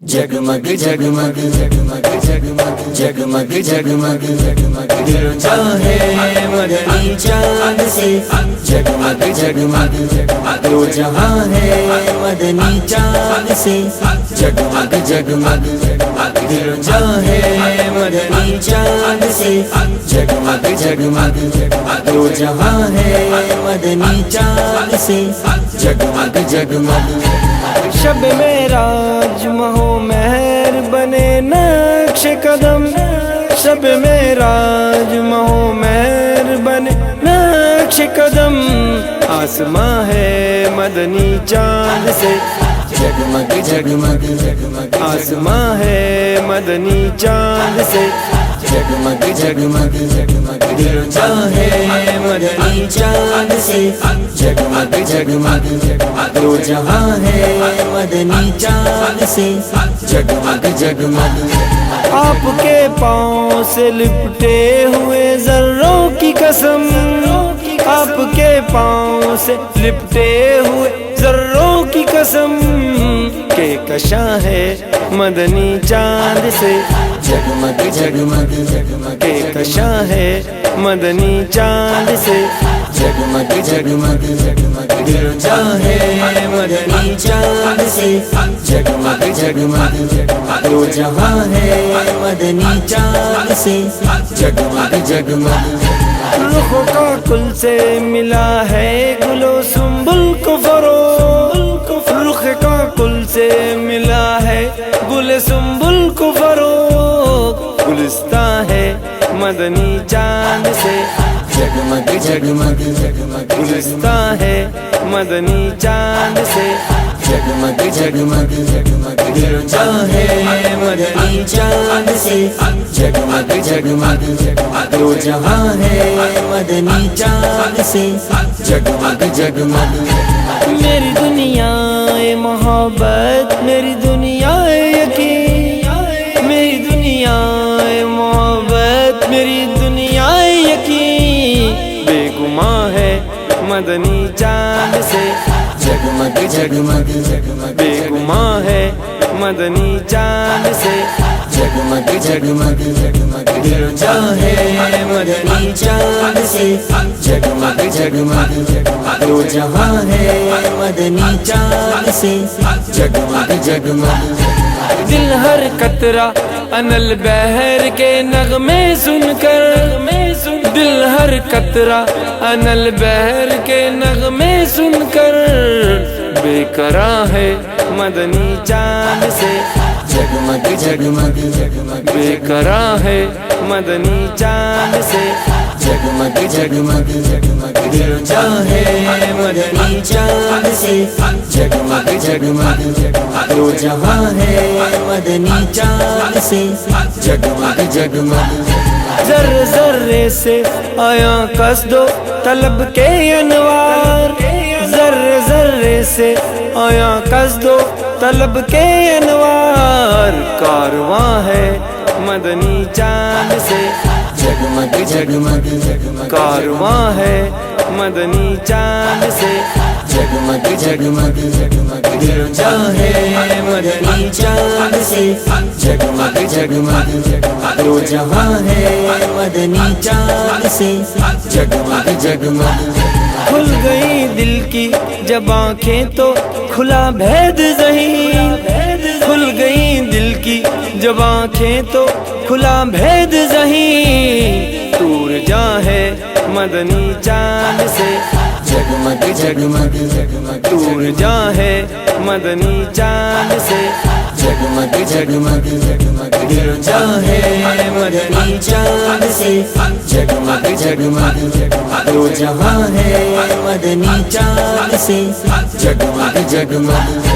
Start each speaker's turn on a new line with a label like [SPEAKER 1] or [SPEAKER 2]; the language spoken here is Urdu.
[SPEAKER 1] جگمگ جگمگ جگمگ جگمگ جگمگ جگمگ جگمگ دل چاہے مدنی چاند سے جگمگ جگمگ جگمگ دو جہاں ہے مدنی چاند سے جگمگ جگمگ جگمگ دل چاہے مدنی چاند سے جگمگ جگمگ جگمگ دو جہاں ہے مدنی چاند سے جگمگ جگمگ
[SPEAKER 2] شب معراج مہو مہر بنے نقش قدم شب معراج مہو مہر بنے نقش قدم آسماں ہے مدنی چاند سے
[SPEAKER 1] جگمگ جگمگ جگمگ
[SPEAKER 2] آسماں ہے مدنی چاند سے
[SPEAKER 1] جگمگ جگمگ جگمگ دل چاہے مدنی چاند سے جگمگ جگمگ جگمگ دو جہاں ہے مدنی چاند سے جگمگ جگمگ
[SPEAKER 2] آپ کے پاؤں سے لپٹے ہوئے ذروں کی قسم آپ کے پاؤں سے لپٹے ہوئے ذروں کی قسم کہ کشاں ہے مدنی چاند سے
[SPEAKER 1] جگمگ جگمگ جگمگ
[SPEAKER 2] کہ کشاں ہے مدنی چاند سے
[SPEAKER 1] جگمگ جگمگ جگمگ دل چاہے مدنی چاند سے جگمگ جگمگ جگمگ دو جہاں ہے مدنی چاند سے جگمگ جگمگ
[SPEAKER 2] رخ کا کل سے ملا ہے گل و سنبل کو فروغ رخ کا کل سے ملا ہے گل سنبل کو فروغ گلستان ہے مدنی چاند سے
[SPEAKER 1] جگمگ جگمگ جگمگ
[SPEAKER 2] گلستان ہے مدنی چاند سے
[SPEAKER 1] جگمگ جگمگ جگمگ دل چاہے مدنی چاند سے جگمگ جگمگ جگمگ دو جہاں ہے مدنی چاند سے جگمگ جگمگ
[SPEAKER 2] میری دنیا محبت میری دنیا یقین میری دنیا محبت میری دنیا یقین بے گماں ہے مدنی چاند سے
[SPEAKER 1] جگمگ جگمگ جگمگ
[SPEAKER 2] بے گماں ہے مدنی چاند سے
[SPEAKER 1] جگمگ جگمگ جگمگ دل چاہے مدنی چاند سے جگمگ جگمگ جگمگ دو جہاں ہے مدنی چاند سے جگمگ جگمگ
[SPEAKER 2] دل ہر قطرہ انل بہر کے نغمے سن کر دل ہر قطرہ انل بہر کے نغمے سن کر بے قرار ہے مدنی چاند سے
[SPEAKER 1] جگمگ جگمگ جگمگ
[SPEAKER 2] بے قرار ہے مدنی چاند سے
[SPEAKER 1] جگمگ جگمگ جگمگ دل چاہے مدنی چاند سے جگمگ جگمگ جگمگ دو جہاں ہے مدنی چاند سے جگمگ جگمگ
[SPEAKER 2] ذرے ذرے سے آیا قصد و طلب کے انوار ذرے ذرے سے آیا قصد و طلب کے انوار کارواں ہے مدنی چاند سے
[SPEAKER 1] جگمگ جگمگ جگمگ
[SPEAKER 2] کارواں ہے مدنی چاند سے
[SPEAKER 1] جگمگ جگمگ جگمگ دل چاہے مدنی چاند سے جگمگ جگمگ جگمگ دو جہاں ہے مدنی چاند سے جگمگ جگمگ
[SPEAKER 2] کھل گئی دل کی جب آنکھیں تو کھلا بھید ذہین کھل گئی دل کی جب آنکھیں تو کھلا بھید ذہین دور جاں ہے مدنی چاند سے
[SPEAKER 1] جگمگ جگمگ جگمگ
[SPEAKER 2] دور جاں ہے مدنی چاند سے
[SPEAKER 1] جگمگ جگمگ جگمگ دل چاہے مدنی چاند سے جگمگ جگمگ جگمگ دو جہاں ہے مدنی چاند سے جگمگ جگمگ